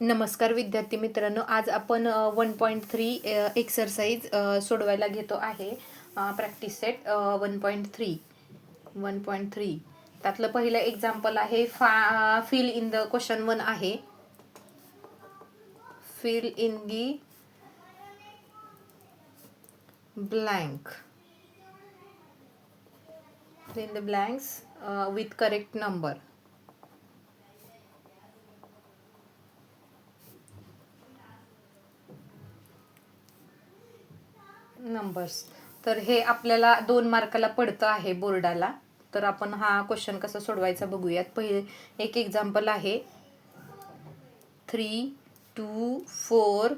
नमस्कार विद्यार्थी मित्रांनो, आज आपण 1.3 एक्सरसाइज सोडवायला घेतो आहे. प्रॅक्टिस सेट 1.3 त्यातलं पहिलं एक्झाम्पल आहे फिल इन द क्वेश्चन 1 आहे. Fill in the blank in the blanks with correct numbers. तर हे आपल्याला 2 मार्काला पडतं आहे बोर्डाला. तर आपण हा क्वेश्चन कसा सोडवायचा बघूयात. पहिले एक एक्झाम्पल आहे 3, 2, 4,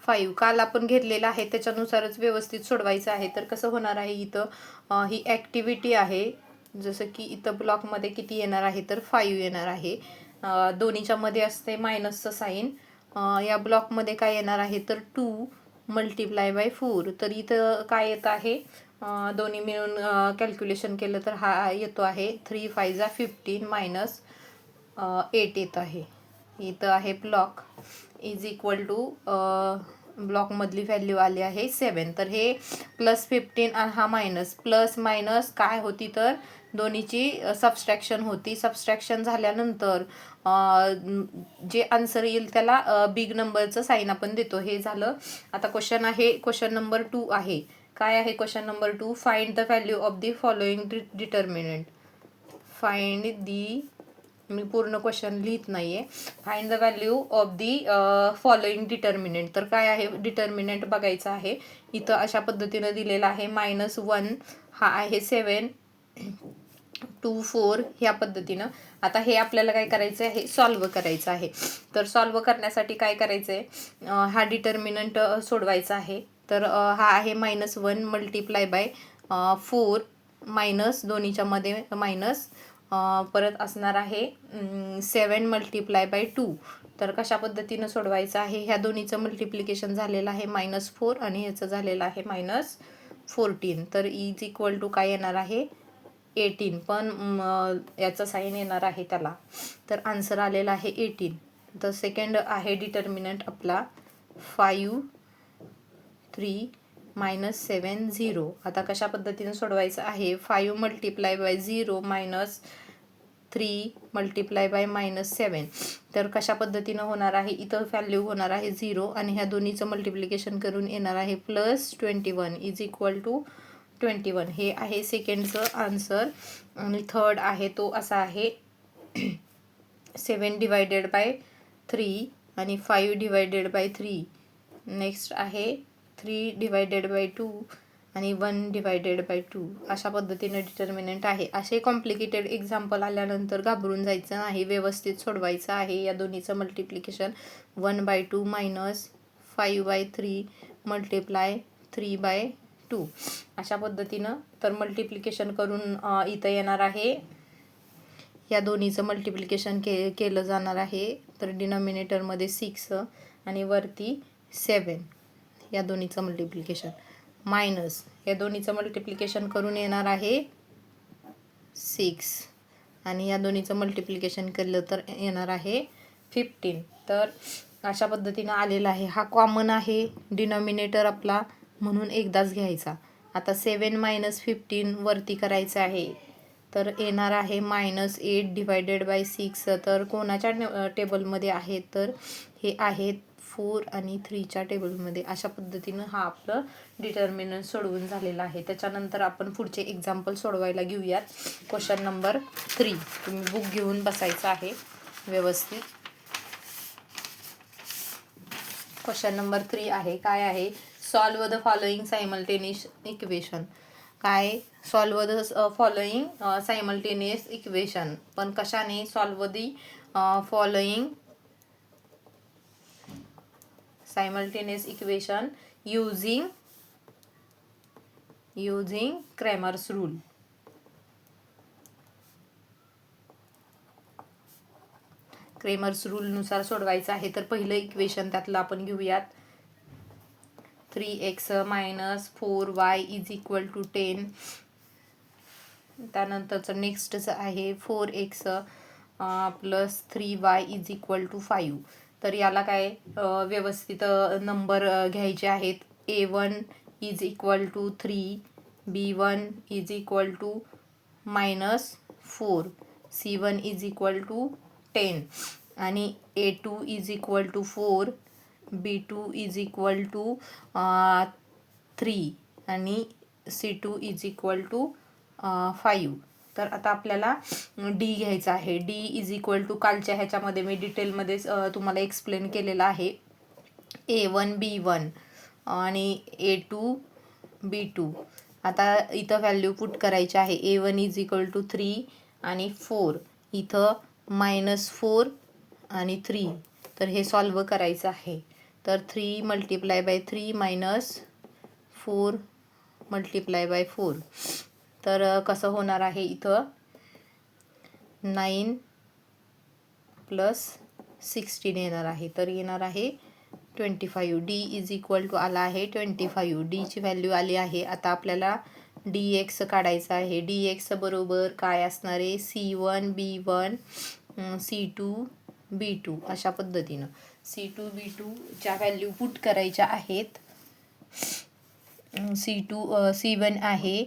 5. काल आपण घेतलेला आहे त्याच्यानुसारच व्यवस्थित सोडवायचं आहे. तर कसं होणार आहे, इथं ही ॲक्टिव्हिटी आहे. जसं की इथं ब्लॉकमध्ये किती येणार आहे, तर 5 येणार आहे. दोन्हीच्या मध्ये असते मायनसचं साईन. या ब्लॉकमध्ये काय येणार आहे, तर 2 मल्टिप्लाय बाय 4. तर इथं काय येत आहे, दोन्ही मिळून कॅल्क्युलेशन केलं तर हा येतो आहे 3 5 15 मायनस 8 येत आहे. इथं आहे ब्लॉक इज इक्वल टू ब्लॉकमधली व्हॅल्यू आली आहे 7. तर हे +15 आणि हा मायनस प्लस मायनस काय होती, तर दोन्हीची सबस्ट्रॅक्शन होती. सबस्ट्रॅक्शन झाल्यानंतर जे आन्सर येईल त्याला बिग नंबरचं साईन आपण देतो. हे झालं. आता क्वेश्चन आहे, क्वेश्चन नंबर 2 आहे. काय आहे question number 2? Find the value of the following determinant. Find the, मी पूर्ण क्वेश्चन लिहित नाहीये. Find the value of the following determinant. तर काय आहे डिटर्मिनंट बघायचं आहे. इथं अशा पद्धतीनं दिलेलं आहे -1, हा आहे 7, 2, 4 ह्या पद्धतीनं. आता हे आपल्याला काय करायचं आहे, सॉल्व करायचं आहे. तर सॉल्व करण्यासाठी काय करायचं आहे, हा डिटर्मिनंट सोडवायचा आहे. तर हा आहे -1 मल्टिप्लाय बाय 4 मायनस दोन्हीच्या मध्ये मायनस, परत असणार आहे 7 मल्टिप्लाय बाय 2. तर कशा पद्धतीनं सोडवायचं आहे, ह्या दोन्हीचं मल्टिप्लिकेशन झालेलं आहे -4 आणि ह्याचं झालेलं आहे -14. तर इज इक्वल टू काय येणार आहे 18, पण याचा साईन येणार आहे त्याला. तर आन्सर आलेला आहे 18. तर सेकंड आहे डिटर्मिनंट आपला 5, 3 मायनस 7 0. आता कशा पद्धतीने सोडवायचं आहे, 5 multiply by 0 minus 3 multiply by -7. तर कशा पद्धतीनं होणार आहे, इथं व्हॅल्यू होणार आहे 0 आणि ह्या दोन्हीचं मल्टिप्लिकेशन करून येणार आहे +21 इज इक्वल टू 21. हे आहे सेकंडचं आन्सर. आणि थर्ड आहे तो असा आहे 7 डिवायडेड बाय 3 आणि 5 डिवायडेड बाय 3. नेक्स्ट आहे 3 डिवायडेड बाय 2 आणि 1 डिवायडेड बाय 2. अशा पद्धतीने डिटर्मिनंट आहे. असे कॉम्प्लिकेटेड एक्झाम्पल आल्यानंतर घाबरून जायचं नाही, व्यवस्थित सोडवायचं आहे. या दोन्हीचं मल्टिप्लिकेशन 1/2 मायनस 5/3 मल्टिप्लाय 3/2 अशा पद्धतीनं. तर मल्टिप्लिकेशन करून इथं येणार आहे, या दोन्हीचं मल्टिप्लिकेशन केलं जाणार आहे. तर डिनॉमिनेटरमध्ये 6 आणि वरती 7, या दोन्हीचं मल्टिप्लिकेशन मायनस या दोन्हीचं मल्टिप्लिकेशन करून येणार आहे 6 आणि या दोन्हीचं मल्टिप्लिकेशन केलं तर येणार आहे 15. तर अशा पद्धतीनं आलेला आहे. हा कॉमन आहे डिनॉमिनेटर आपला, म्हणून एकदाच घ्यायचा. आता 7 - 15 वरती करायचं आहे. तर येणार आहे -8 डिवायडेड बाय 6. तर कोणाच्या टेबलमध्ये आहे, तर हे आहेत 4 आणि 3च्या टेबलमध्ये. अशा पद्धतीनं हा आपलं डिटर्मिनंट सोडवून झालेला आहे. त्याच्यानंतर आपण पुढचे एक्झाम्पल सोडवायला घेऊयात. Question number 3. तुम्ही बुक घेऊन बसायचं आहे व्यवस्थित. क्वेश्चन नंबर 3 आहे. काय आहे, solve the following simultaneous equation. काय, solve the following simultaneous equation. पण कशाने solve the following simultaneous equation using Cramer's rule. Cramer's रूलनुसार सोडवायचं आहे. तर पहिलं इक्वेशन त्यातलं आपण घेऊयात. 3x - 4y is equal to 10. त्यानंतरचं नेक्स्टचं आहे 4x + 3y is equal to 5. तर याला काय व्यवस्थित नंबर घ्यायचे आहेत. A1 is equal to 3, B1 is equal to -4, C1 is equal to 10 आणि A2 is equal to 4, B2 is equal to 3 आणि C2 इज इक्वल टू 5. तर आता आपल्याला डी घ्यायचा आहे. डी इज इक्वल टू कालच्या ह्याच्यामध्ये मी डिटेलमध्ये तुम्हाला एक्सप्लेन केलेलं आहे. A1 B1 आणि A2 B2. आता इथं व्हॅल्यू पुट करायची आहे. A1 इज इक्वल टू 3 आणि 4, इथं -4 आणि 3. तर हे सॉल्व करायचं आहे. तर 3 मल्टिप्लाय बाय 3 -4 मल्टिप्लाय बाय 4. तर कसं होणार आहे इथं 9 + 16 येणार आहे. तर येणार आहे 25. डी इज इक्वल टू आला आहे 25. डीची व्हॅल्यू आली आहे. आता आपल्याला dx काढायचा आहे. dx बरोबर काय असणार आहे, C1 B1 C2 B2 अशा पद्धतीनं C2 B2 च्या व्हॅल्यू पुट करायच्या आहेत. C1 आहे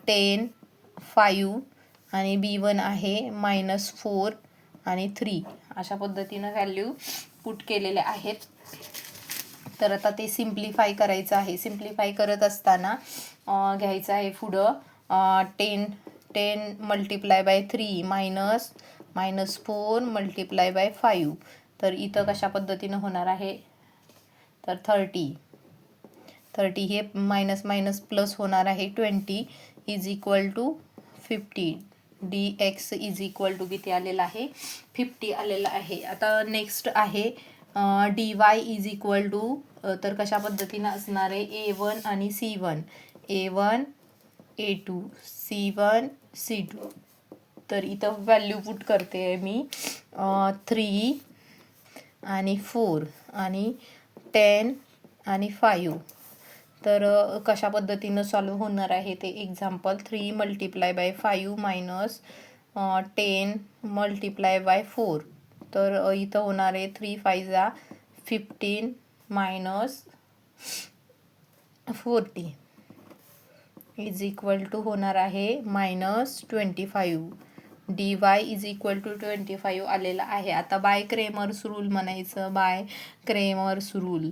10 5 आणि B1 आहे -4 आणि 3 अशा पद्धतीनं व्हॅल्यू पुट केलेल्या आहेत. तर आता ते सिम्प्लिफाय करायचं आहे. सिम्प्लिफाय करत असताना घ्यायचं आहे पुढं 10 मल्टिप्लाय बाय 3 -4 मल्टिप्लाय बाय 5. तर इथं कशा पद्धतीनं होणार आहे, तर 30 हे मायनस मायनस प्लस होणार आहे. 20 is equal to 50. dx is equal to किती आलेला आहे, 50 आलेला आहे. आता नेक्स्ट आहे dy इज इक्वल टू, तर कशा पद्धतीनं असणार आहे, A1 आणि C1, A1 A2 C1 C2. तर इथं व्हॅल्यू पुट करते मी 3 आणि 4 आणि 10 आणि 5. तर कशा पद्धतीनं सॉल्व होणार आहे ते example. 3 multiply by 5 -10 multiply by 4. तर इथं होणार आहे 3 5 15 -40 इज इक्वल टू होणार आहे -25. dy इज इक्वल टू 25 आलेला आहे. आता बाय क्रेमर्स रूल म्हणायचं. By Cramer's rule.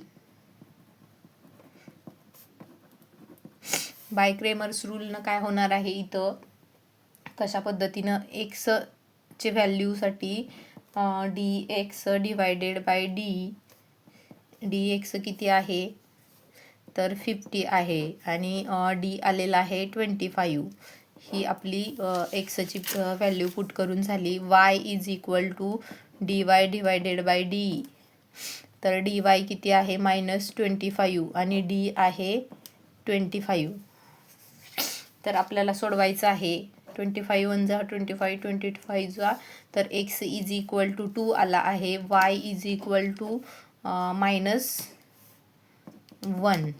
By Cramer's रूलनं काय होणार आहे इथं, कशा पद्धतीनं एक्सचे व्हॅल्यूसाठी dx डिवायडेड बाय dx किती आहे, तर 50 आहे आणि डी आलेला आहे 25. ही आपली एक्सची व्हॅल्यू पुट करून झाली. y is equal to dy divided by d. तर dy किती आहे -25 आणि d आहे 25. तर आपल्याला सोडवायचं आहे. 25 1 जा 25, 25 जा, तर x इज इक्वल टू 2 आला आहे. y इज इक्वल टू -1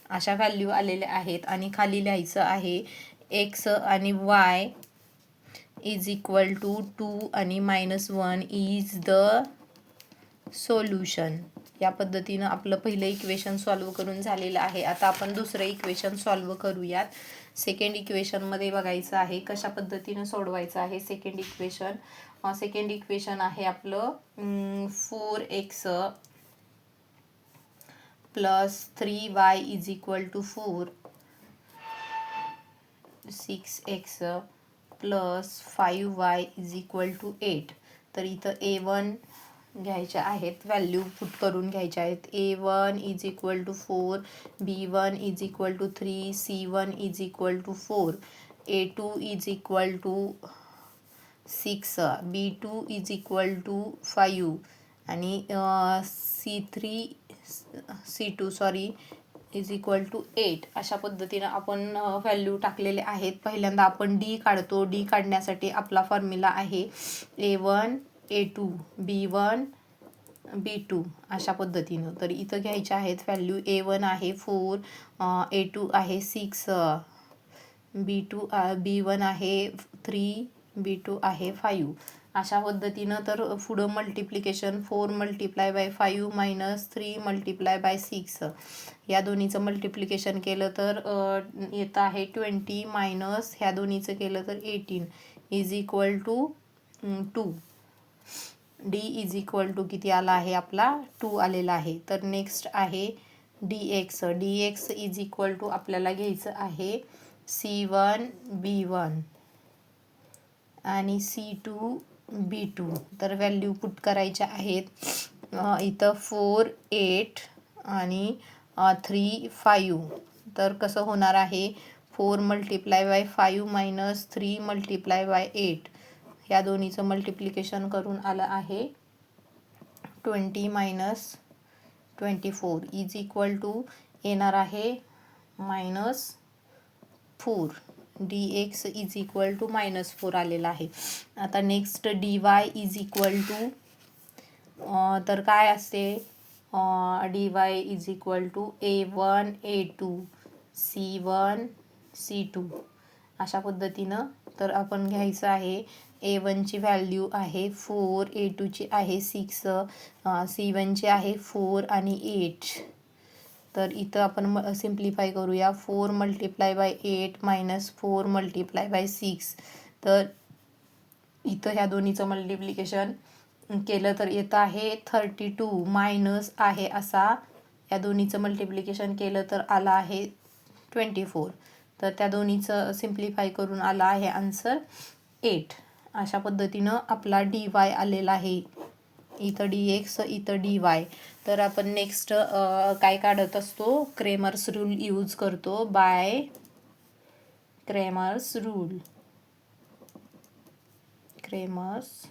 अशा व्हॅल्यू आलेल्या आहेत. आणि खाली लिहायचं आहे x आणि y इज इक्वल टू 2 आणि -1 इज द सोल्युशन. या पद्धतीनं आपलं पहिलं इक्वेशन सॉल्व करून झालेलं आहे. आता आपण दुसरं इक्वेशन सॉल्व करूयात. सेकंड इक्वेशनमध्ये बघायचं आहे कशा पद्धतीनं सोडवायचं आहे सेकंड इक्वेशन. सेकंड इक्वेशन आहे आपलं 4x plus 3y is equal to 4, 6x plus 5y is equal to 8. तर इथं A1 घ्यायच्या आहेत, व्हॅल्यू पुट करून घ्यायच्या आहेत. A1 is equal to 4, B1 is equal to 3, C1 is equal to 4, A2 is equal to 6, B2 is equal to 5 आणि C2 is equal to 8. अशा पद्धतीनं आपण व्हॅल्यू टाकलेले आहेत. पहिल्यांदा आपण डी काढतो. डी काढण्यासाठी आपला फॉर्म्युला आहे A1 A2 B1 B2 अशा पद्धतीनं. तर इथं घ्यायचे आहेत व्हॅल्यू. A1 आहे 4, A2 आहे 6, B1 आहे 3, B2 आहे 5 अशा पद्धतीनं तर पुढं multiplication 4 multiply by 5 minus 3 multiply by 6 या दोन्हीचं मल्टिप्लिकेशन केलं तर येतं आहे 20 मायनस ह्या दोन्हीचं केलं तर 18 is equal to 2. D is equal to किती आला आहे आपला 2 आलेला आहे. तर नेक्स्ट आहे dx. dx is equal to आपल्याला घ्यायचं आहे c1 b1 आणि c2 b2. तर व्हॅल्यू पुट करायच्या आहेत इथं 4 8 आणि 3 5. तर कसं होणार आहे 4 multiply by 5 minus 3 multiply by 8 या दोन्हीचं मल्टिप्लिकेशन करून आलं आहे 20 मायनस 24 इज इक्वल टू येणार आहे -4. dx इज इक्वल टू -4 आलेला आहे. आता next dy is equal to तर काय असते dy is equal to a1 a2 c1 c2 अशा पद्धतीनं तर आपण घ्यायचं आहे a1 ची व्हॅल्यू आहे 4 a2 ची आहे 6 c1 ची आहे 4 आणि 8. तर इथं आपण सिम्प्लिफाय करूया 4 multiply by 8 minus 4 multiply by 6. तर इथं ह्या दोन्हीचं मल्टिप्लिकेशन केलं तर येतं आहे 32 मायनस आहे असा या दोन्हीचं मल्टिप्लिकेशन केलं तर आला आहे 24. तर त्या दोन्हीचं सिम्प्लिफाय करून आला आहे आन्सर 8. अशा पद्धतीनं आपला dy आलेला आहे. इथं dx इथं dy. तर आपण नेक्स्ट काय काढत असतो क्रेमर्स रूल यूज करतो by Cramer's rule. Cramer's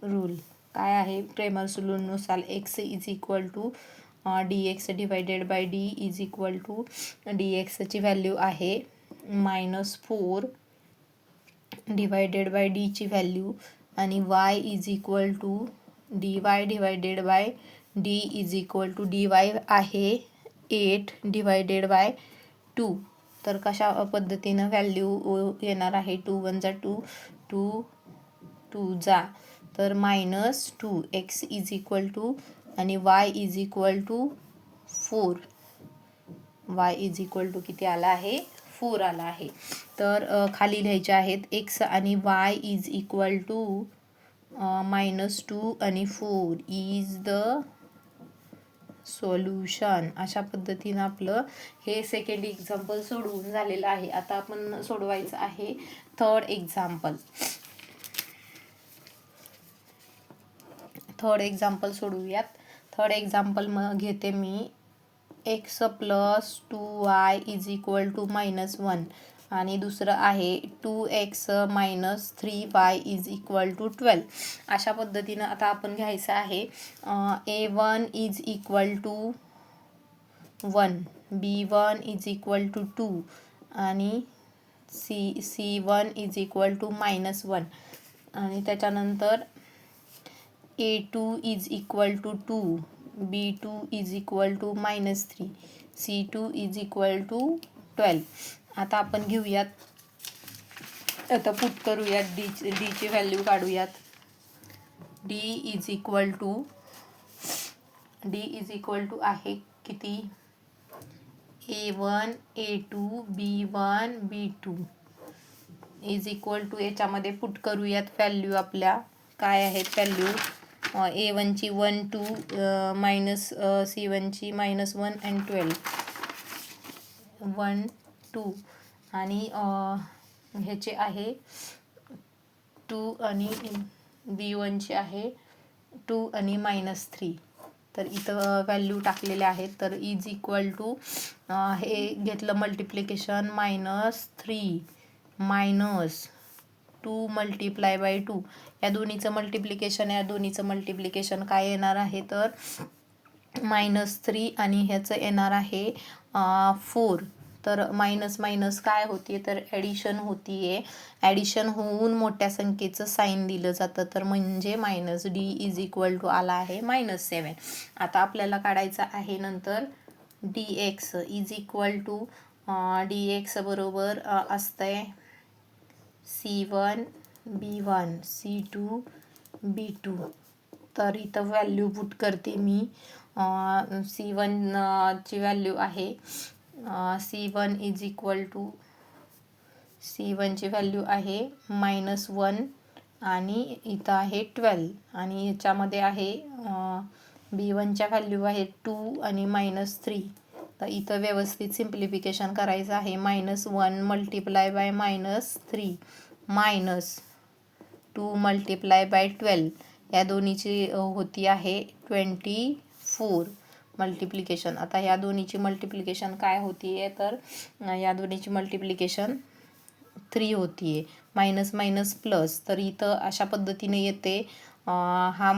rule काय आहे क्रेमर्स रूलनुसार x is equal to dx divided by d is equal to dx ची व्हॅल्यू आहे -4 डिवायडेड बाय d ची व्हॅल्यू आणि y is equal to dy divided by d is equal to dy आहे 8 divided by 2. तर कशा पद्धतीनं value येणार आहे 2 1 जा 2 2 2 जा तर -2 x इज इक्वल टू आणि y is equal to 4. y is equal to किती आला आहे 4 आला आहे. तर खाली लिहायचे आहेत x आणि y इज इक्वल टू -2 आणि 4 इज द सोल्युशन. अशा पद्धतीनं आपलं हे सेकंड एक्झाम्पल सोडवून झालेलं आहे. आता आपण सोडवायचं आहे थर्ड एक्झाम्पल. थर्ड एक्झाम्पल सोडवूयात. थर्ड एक्झाम्पल मग घेते मी x plus 2y is equal to -1 आणि दुसरं आहे 2x minus 3y is equal to 12. अशा पद्धतीनं आता आपण घ्यायचं आहे a1 is equal to 1 b1 is equal to 2 आणि c1 इज इक्वल टू -1 आणि त्याच्यानंतर a2 is equal to 2 b2 is equal to -3 c2 is equal to 12. आता आपण घेऊयात आता पुट करूयात डी ची व्हॅल्यू काढूयात. डी इज इक्वल टू आहे किती a1 a2 b1 b2 is equal to याच्यामध्ये पुट करूयात व्हॅल्यू आपल्या काय आहेत व्हॅल्यू a1 ची 1 2 मायनस c1 ची -1 आणि 12 1 2 आणि ह्याचे आहे 2 आणि b1 चे आहे 2 आणि -3. तर इथं व्हॅल्यू टाकलेल्या आहेत. तर इज इक्वल टू हे घेतलं मल्टिप्लिकेशन -3 मायनस 2 मल्टिप्लाय बाय 2 या दोन्हीचं मल्टिप्लिकेशन काय येणार आहे तर -3 आणि ह्याचं येणार आहे 4. तर मायनस मायनस काय होते तर ॲडिशन होतीये. ॲडिशन होऊन मोठ्या संख्येचं साईन दिलं जातं तर म्हणजे -d इज इक्वल टू आला आहे -7. आता आपल्याला काढायचं आहे नंतर dx is equal to dx बरोबर असतंय C1 B1 C2 B2. तर इथं व्हॅल्यू पुट करते मी. C1 ची व्हॅल्यू आहे C1 is equal to C1 ची व्हॅल्यू आहे -1 आणि इथं आहे 12 आणि याच्यामध्ये आहे B1च्या व्हॅल्यू आहे 2 आणि -3. तर इथं व्यवस्थित सिम्प्लिफिकेशन करायचं आहे. -1 मल्टिप्लाय बाय -3 -2 मल्टिप्लाय बाय 12 या दोन्हीची होती आहे 24 मल्टिप्लिकेशन. आता या दोन्हीची मल्टिप्लिकेशन काय होती आहे तर या दोन्हीची मल्टिप्लिकेशन 3 होती आहे. Minus minus plus. तर इथं अशा पद्धतीने येते. हा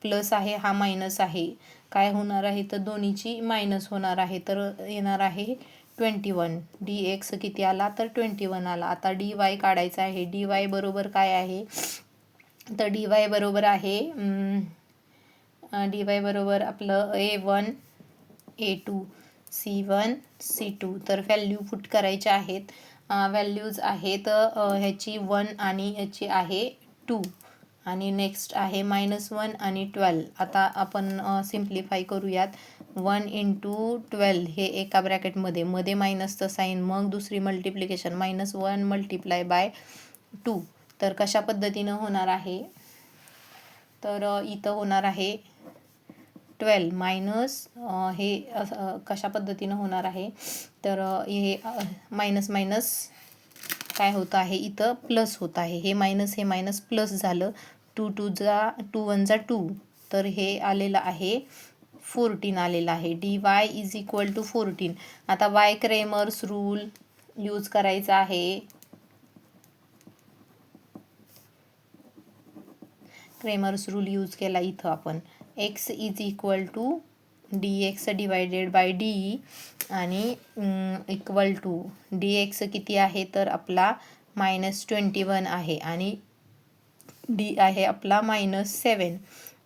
प्लस आहे हा मायनस आहे. काय होणार आहे तर दोन्हीची मायनस होणार आहे. तर येणार आहे 21. dx किती आला तर 21 आला. आता dy काढायचा आहे. dy बरोबर काय आहे तर dy बरोबर आहे dy बरोबर आपलं A1 A2 C1 C2. तर व्हॅल्यू पुट करायच्या आहेत. व्हॅल्यूज आहेत ह्याची 1 आणि ह्याची आहे 2 आणि नेक्स्ट आहे -1 आणि 12. आता आपण सिम्प्लिफाय करूयात. 1 × 12 हे एका ब्रॅकेटमध्ये मध्ये मायनसचं साईन, मग दुसरी मल्टिप्लिकेशन -1 मल्टिप्लाय बाय 2. तर कशा पद्धतीनं होणार आहे तर इथं होणार आहे 12 मायनस हे कशा पद्धतीनं होणार आहे तर हे मायनस मायनस काय होतं आहे इथं प्लस होत आहे. हे मायनस प्लस झालं. 2 2 1 2. तर हे आलेलं आहे 14 आलेलं आहे. dy is equal to 14. आता वाय क्रेमर्स रूल यूज करायचा आहे. क्रेमर्स रूल यूज केला इथं आपण. x is equal to dx divided by dy आणि इक्वल टू dx किती आहे तर आपला -21 आहे आणि d आहे आपला -7.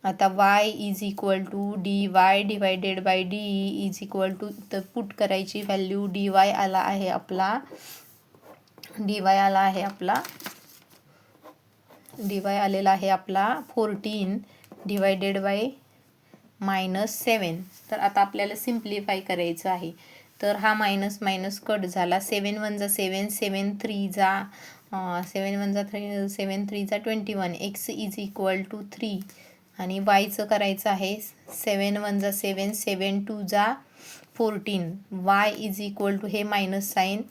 आता y is equal to dy divided by dy is equal to तर पुट करायची व्हॅल्यू. dy आला आहे आपला dy आलेला आहे आपला 14 डिवायडेड बाय -7. तर आता आपल्याला सिम्प्लिफाय करायचं आहे. तर हा मायनस मायनस कट झाला. 7 1 जा 7 7 3 जा 7 3 जा 21. x इज इक्वल टू 3 आणि yचं करायचं आहे 7 1 जा 7 7 2 जा 14. y इज इक्वल टू हे मायनस साईन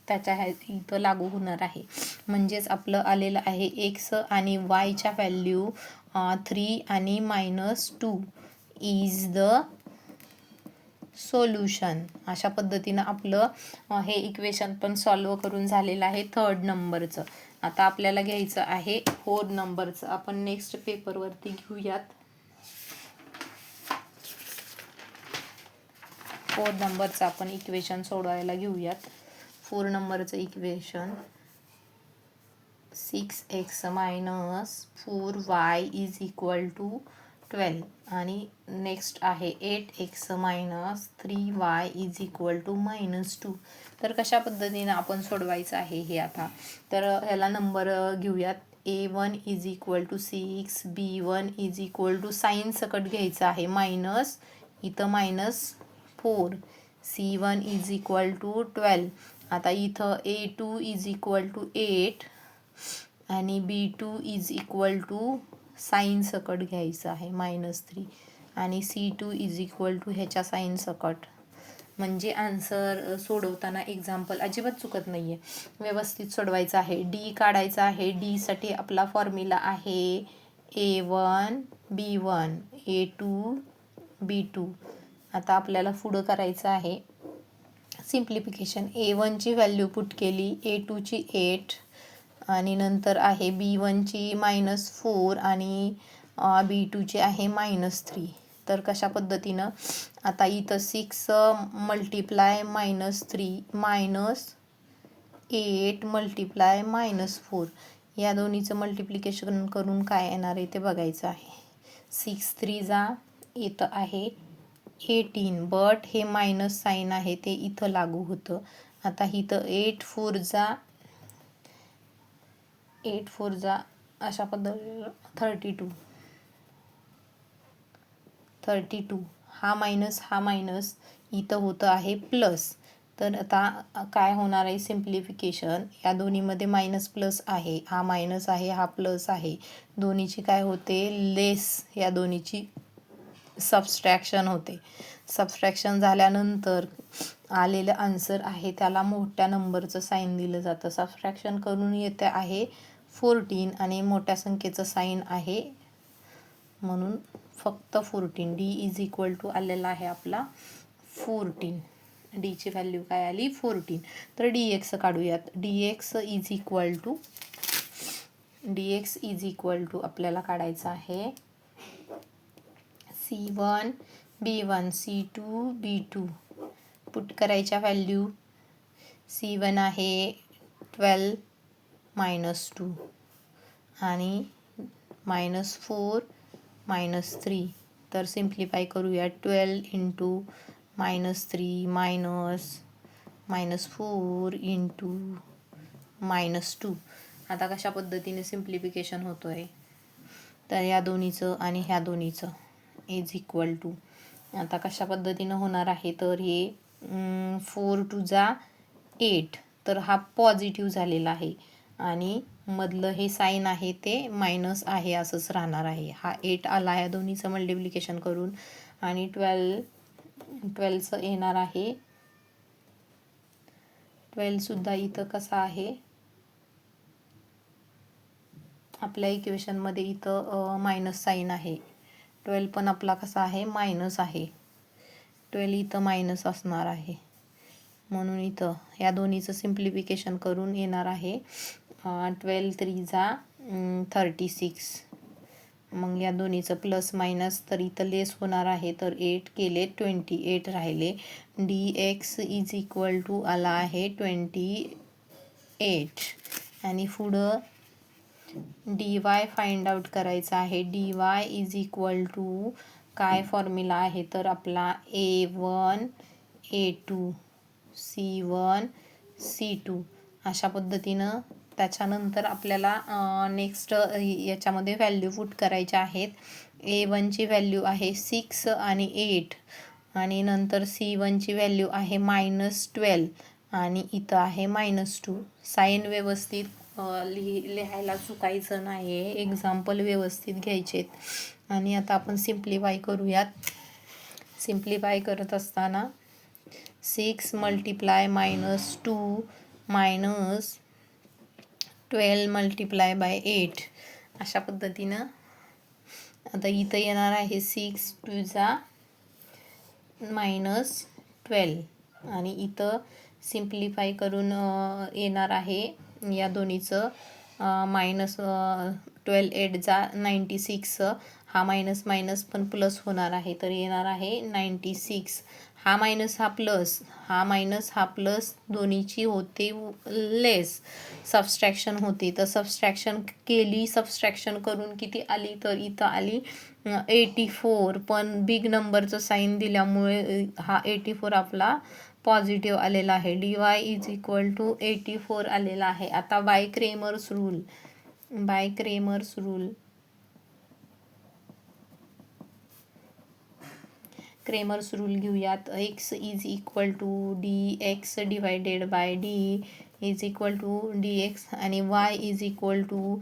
त्याच्या इथं लागू होणार आहे. म्हणजेच आपलं आलेलं आहे x आणि yच्या व्हॅल्यू 3 आणि -2 इज द सोल्युशन. अशा पद्धतीनं आपलं हे इक्वेशन पण सॉल्व करून झालेलं आहे 3rd नंबरचं. आता आपल्याला घ्यायचं आहे 4 नंबरचं. आपण नेक्स्ट पेपरवरती घेऊयात. 4 नंबरचं आपण इक्वेशन सोडवायला घेऊयात. 4 नंबरचं equation 6x - 4y is equal to 12 आणि नेक्स्ट आहे 8x - 3y is equal to -2. तर कशा पद्धतीनं आपण सोडवायचं आहे हे आता. तर ह्याला नंबर घेऊयात. A1 is equal to 6 B1 is equal to sign सकट घ्यायचं आहे मायनस इथं -4 C1 इज इक्वल टू 12. आता इथं A2 इज इक्वल टू 8 आणि B2 is equal to sign सकट घ्यायचं आहे -3 आणि C2 इज इक्वल टू ह्याच्या साईन सकट. म्हणजे आन्सर सोडवताना एक्झाम्पल अजिबात चुकत नाही आहे. व्यवस्थित सोडवायचं आहे. डी काढायचा आहे. डीसाठी आपला फॉर्म्युला आहे A1 B1 A2 B2. आता आपल्याला पुढं करायचं आहे सिम्प्लिफिकेशन. A1ची व्हॅल्यू पुट केली, A2ची 8 आणि नंतर आहे B1ची -4 आणि B2ची आहे -3. तर कशा पद्धतीनं आता इथं 6 मल्टिप्लाय -3 -8 मल्टिप्लाय -4 या दोन्हीचं मल्टिप्लिकेशन करून काय येणार आहे ते बघायचं आहे. 6 3 जा येतं आहे 18 बट हे मायनस साईन आहे ते इथं लागू होतं. आता इथं 8 4 जा 8 4 जा अशा पद्धतीने 32 हा मायनस इथं होतं आहे प्लस. तर आता काय होणार आहे सिम्प्लिफिकेशन, या दोन्हीमध्ये मायनस प्लस आहे, हा मायनस आहे हा प्लस आहे, दोन्हीची काय होते लेस, या दोन्हीची सबस्ट्रॅक्शन होते. सबस्ट्रॅक्शन झाल्यानंतर आलेलं आन्सर आहे त्याला मोठ्या नंबरचं साईन दिलं जातं. सबस्ट्रॅक्शन करून येते आहे 14 आणि मोठ्या संख्येचं साईन आहे म्हणून फक्त 14. डी इज इक्वल टू आलेला आहे आपला 14. डीची व्हॅल्यू काय आली 14. तर डी एक्स काढूयात. D X is equal to आपल्याला काढायचं आहे C1 B1 C2 B2. Put करायच्या व्हॅल्यू. C1 आहे 12 -2 आणि -4 -3. तर सिम्प्लिफाय करूया. 12 इंटू -3 -4 इंटू -2. आता कशा पद्धतीने सिम्प्लिफिकेशन होतो आहे तर या दोन्हीचं आणि ह्या दोन्हीचं इज इक्वल टू आता कशा पद्धतीनं होणार आहे तर हे 4 2 जा 8. तर हा पॉझिटिव्ह झालेला आहे आणि मधलं हे साईन आहे ते मायनस आहे असंच राहणार आहे. हा 8 आला या दोन्हीचं मल्टिप्लिकेशन करून आणि 12चं येणार आहे. 12 सुद्धा इथं कसा आहे आपल्या इक्वेशनमध्ये इथं मायनस साईन आहे. 12 पण आपला कसा आहे मायनस आहे. 12 इथं मायनस असणार आहे म्हणून इथं या दोन्हीचं सिम्प्लिफिकेशन करून येणार आहे 12 3 जा 36. मग या दोन्हीचं प्लस मायनस तर इथं लेस होणार आहे. तर 8 केले 28 राहिले. D X is equal to आला आहे 28 आणि पुढं डी वाय फाइंड आउट करायचा आहे. D Y is equal to काय फॉर्म्युला आहे तर आपला A1 A2 C1 C2 अशा पद्धतीनं. त्याच्यानंतर आपल्याला नेक्स्ट याच्यामध्ये व्हॅल्यू पुट करायच्या आहेत. A1ची व्हॅल्यू आहे 6 आणि 8 आणि नंतर C1ची व्हॅल्यू आहे -12 आणि इथं आहे -2. साईन व्यवस्थित लिहायला चुकायचं नाही आहे. एक्झाम्पल व्यवस्थित घ्यायचेत. आणि आता आपण सिम्प्लिफाय करूयात. सिम्प्लिफाय करत असताना 6 मल्टिप्लाय -2 -12 मल्टिप्लाय बाय 8 अशा पद्धतीनं. आता इथं येणार आहे 6 2 जा -12 आणि इथं सिम्प्लिफाय करून येणार आहे या दोन्हीचं -12 8 जा 96. हा मायनस मायनस पण प्लस होणार आहे तर येणार आहे 96. हा मायनस हा प्लस, हा मायनस हा प्लस दोन्हीची होते लेस. सबस्ट्रॅक्शन होते तर सबस्ट्रॅक्शन केली. सबस्ट्रॅक्शन करून किती आली तर इथं आली 84. पण बिग नंबरचं साईन दिल्यामुळे हा 84 आपला पॉझिटिव्ह आलेला आहे. D Y is equal to 84 आलेला आहे. आता बाय क्रेमर्स रूल घेऊयात. X is equal to D X divided by D is equal to D X आणि Y is equal to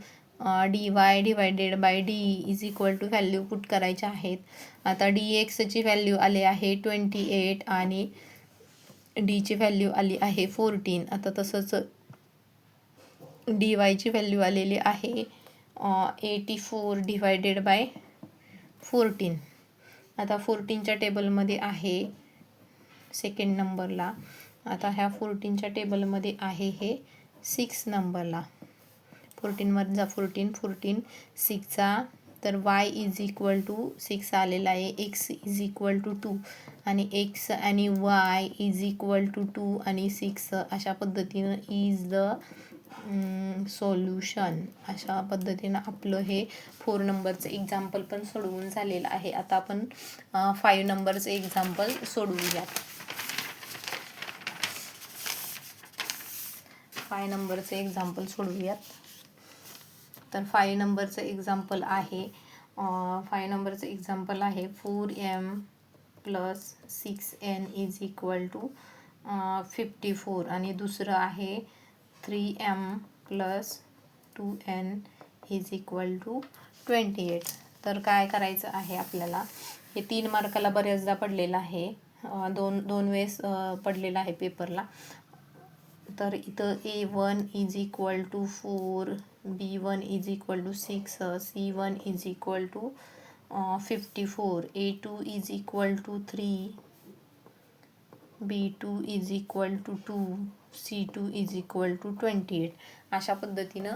D Y divided by D is equal to value put करायच्या आहेत. आता D एक्सची value आली आहे 28 आणि डीची value आली आहे 14. आता तसंच डी वायची व्हॅल्यू आलेली आहे 84 डिवायडेड बाय 14. आता 14च्या टेबलमध्ये आहे सेकंड नंबरला. आता ह्या 14च्या टेबलमध्ये आहे हे 6 नंबरला. 14 मध्ये जा 14 6 तर वाय इज इक्वल टू 6 आलेला आहे. एक्स इज इक्वल टू 2 आणि एक्स आणि वाय इज इक्वल टू 2 आणि 6 अशा पद्धतीनं इज द सोल्युशन. अशा पद्धतीनं आपलं हे 4 नंबरचं एक्झाम्पल पण सोडवून झालेलं आहे. आता आपण 5 नंबरचं एक्झाम्पल सोडवूयात. 5 नंबरचं एक्झाम्पल सोडवूयात. तर 5 नंबरचं एक्झाम्पल आहे 5 नंबरचं एक्झाम्पल आहे 4m plus 6n is equal to 54 आणि दुसरं आहे 3m plus 2n is equal to 28. तर काय करायचं आहे आपल्याला, हे 3 मार्काला बऱ्याचदा पडलेलं आहे, दोन वेळेस पडलेलं आहे पेपरला. तर इथं A1 is equal to 4, B1 is equal to 6, C1 is equal to 54, A2 is equal to 3, B2 is equal to 2, C2 is equal to 28. अशा पद्धतीनं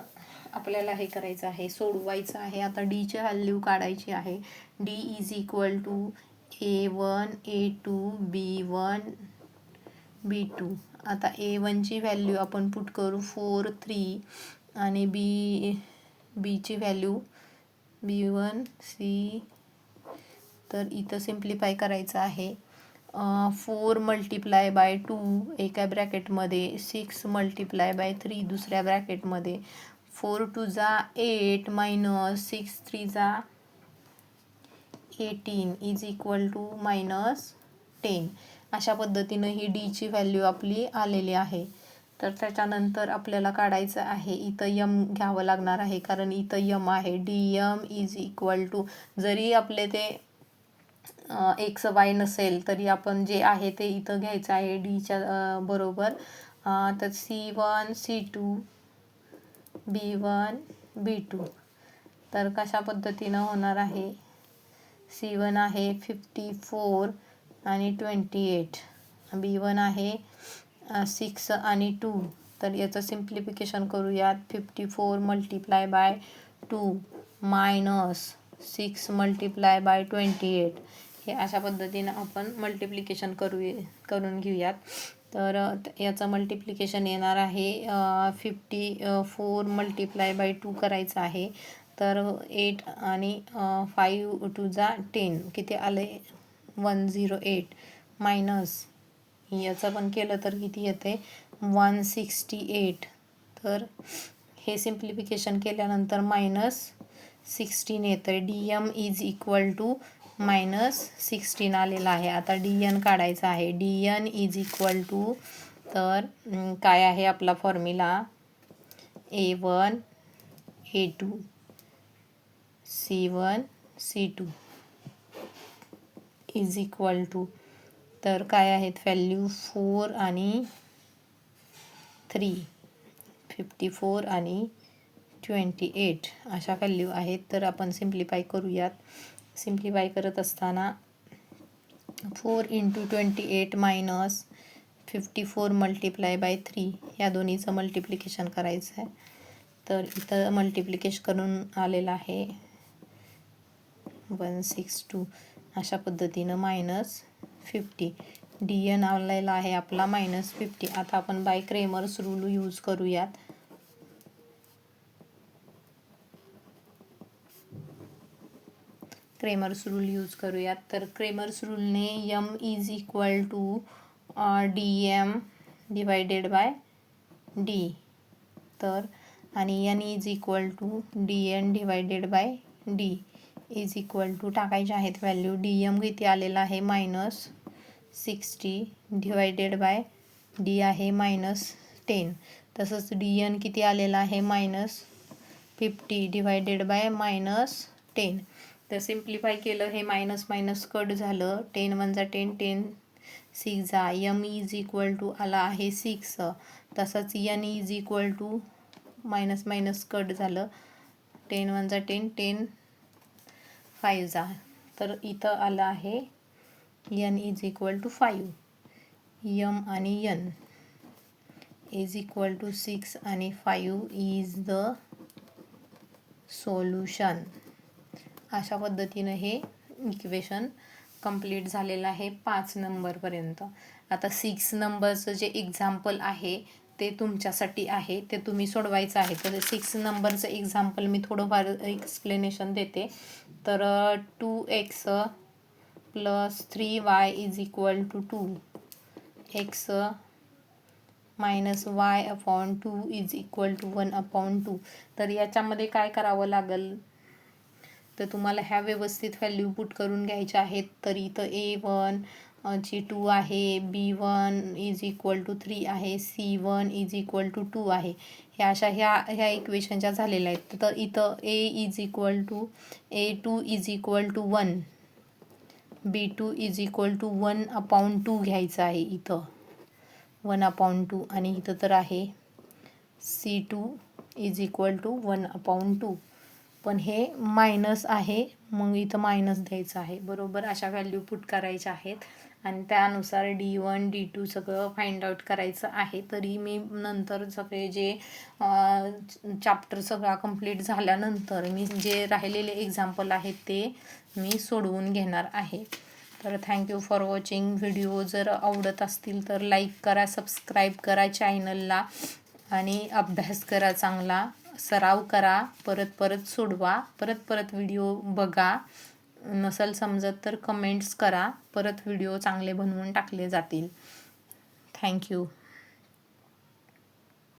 आपल्याला हे करायचं आहे, सोडवायचं आहे. आता डीची व्हॅल्यू काढायची आहे. D is equal to A1, A2, B1, B2. आता A1ची व्हॅल्यू आपण पुट करू 4, 3 आणि बीची व्हॅल्यू B1, C. तर इथं सिम्प्लिफाय करायचं आहे. 4 मल्टिप्लाय बाय 2 एका ब्रॅकेटमध्ये, 6 मल्टिप्लाय बाय 3 दुसऱ्या ब्रॅकेटमध्ये, 4 2 जा 8 मायनस 6 3 जा 18 इज इक्वल टू मायनस 10. अशा पद्धतीनं ही डीची व्हॅल्यू आपली आलेली आहे. तर त्याच्यानंतर आपल्याला काढायचं आहे, इथं यम घ्यावं लागणार आहे कारण इथं यम आहे. D M is equal to, जरी आपले ते एक्स वाय नसेल तरी आपण जे आहे ते इथं घ्यायचं आहे डीच्या बरोबर. तर C1, C2, B1, B2. तर कशा पद्धतीनं होणार आहे, C1 आहे 54 आणि 28, B1 आहे 6 आणि 2. तर याचं सिम्प्लिफिकेशन करूयात. 54 multiply by 2 minus 6 multiply by 28. हे अशा पद्धतीनं आपण मल्टिप्लिकेशन करून घेऊयात. तर याचं मल्टिप्लिकेशन येणार आहे 54 मल्टिप्लाय बाय 2 करायचं आहे. तर 8 आणि 5 2 जा 10 किती आले 108 मायनस याचं पण केलं तर किती येते 168. तर हे सिम्प्लिफिकेशन केल्यानंतर मायनस 16 येतं. D M is equal to minus 16 आलेला आहे. आता डी एन काढायचा आहे. D N is equal to, तर काय आहे आपला formula, A1, A2, C1, C2 is equal to, तर काय आहेत व्हॅल्यू 4 आणि 3, 54 आणि 28 अशा व्हॅल्यू आहेत. तर आपण सिम्प्लिफाय करूयात. सिम्प्लिफाय करत असताना 4 इंटू 28 मायनस 54 मल्टिप्लाय बाय 3 या दोन्हीचं मल्टिप्लिकेशन करायचं आहे. तर इथं मल्टिप्लिकेशन करून आलेलं आहे 162. अशा पद्धतीनं मायनस 50. डी एन आलेला आहे आपला मायनस 50. आता आपण बाय क्रेमर्स रूल यूज करूयात. क्रेमर्स रूल यूज करूयात. तर क्रेमर्स रूलने M is equal to D M divided by D. तर आणि N is equal to D N divided by D is equal to टाकायचे आहेत व्हॅल्यू. डी एम किती आलेला आहे मायनस 60 डिवायडेड बाय डी आहे मायनस 10. तसंच डी एन किती आलेला आहे मायनस 50 डिवायडेड बाय मायनस 10. तर सिम्प्लिफाय केलं, हे मायनस मायनस कट झालं. 10 1 जा 10, 10 6 जा. यम इज इक्वल टू आला आहे 6. तसंच N is equal to minus minus cut झालं. 10 1 जा 10, 10 5 जा. तर इथं आलं आहे N is equal to 5. M आणि एन इज इक्वल टू 6 आणि 5 इज द सोल्युशन. अशा पद्धतीनं हे इक्वेशन कंप्लीट झालेलं आहे 5 नंबरपर्यंत. आता 6 नंबरचं जे एक्झाम्पल आहे ते तुमच्यासाठी आहे, ते तुम्ही सोडवायचं आहे. तर 6 नंबरचं एक्झाम्पल मी थोडंफार एक्सप्लेनेशन देते. तर 2x plus 3y is equal to 2, x -y/2 is equal to 1/2. तर याच्यामध्ये काय करावं लागेल, तर तुम्हाला ह्या व्यवस्थित व्हॅल्यू पुट करून घ्यायच्या आहेत. तर इथं A1 ची 2 आहे, B1 इज इक्वल टू 3 आहे, C1 इज इक्वल टू 2 आहे. ह्या इक्वेशनच्या झालेल्या आहेत. तर इथं A2 is equal to 1, B2 is equal to 1/2 घ्यायचं आहे इथं, 1/2. आणि इथं तर आहे C2 इज इक्वल टू 1/2. पण हे मायनस आहे, मग इथं मायनस द्यायचं आहे. बरोबर अशा व्हॅल्यू पुट करायच्या आहेत आणि त्यानुसार D1 D2 सगळं फाइंड आउट करायचं आहे. तरी मी नंतर सगळे जे चॅप्टर सगळा कंप्लीट झाल्यानंतर मी जे राहिलेले एक्झाम्पल आहेत ते मी सोडवून घेणार आहे. तर थँक्यू फॉर वॉचिंग. व्हिडिओ जर आवडत असतील तर लाईक करा, सबस्क्राईब करा चॅनलला आणि अभ्यास करा, चांगला सराव करा, परत सोडवा, परत व्हिडिओ बघा. नसेल समजत तर कमेंट्स करा, परत व्हिडिओ चांगले बनवून टाकले जातील. थँक्यू.